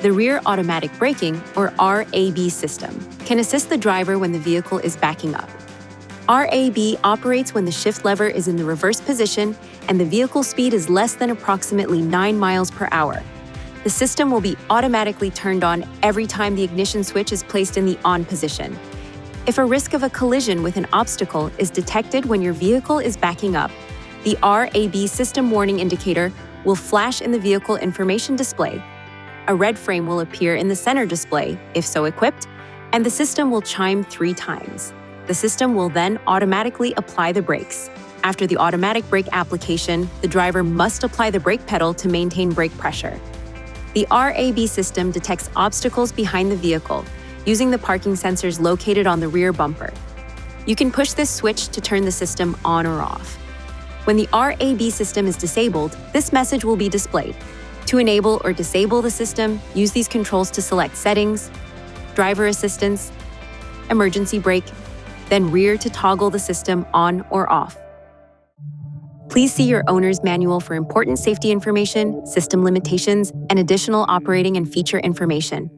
The rear automatic braking, or RAB system, can assist the driver when the vehicle is backing up. RAB operates when the shift lever is in the reverse position and the vehicle speed is less than approximately 9 miles per hour. The system will be automatically turned on every time the ignition switch is placed in the on position. If a risk of a collision with an obstacle is detected when your vehicle is backing up, the RAB system warning indicator will flash in the vehicle information display. A red frame will appear in the center display, if so equipped, and the system will chime 3 times. The system will then automatically apply the brakes. After the automatic brake application, the driver must apply the brake pedal to maintain brake pressure. The RAB system detects obstacles behind the vehicle using the parking sensors located on the rear bumper. You can push this switch to turn the system on or off. When the RAB system is disabled, this message will be displayed. To enable or disable the system, use these controls to select Settings, Driver Assistance, Emergency Brake, then Rear to toggle the system on or off. Please see your owner's manual for important safety information, system limitations, and additional operating and feature information.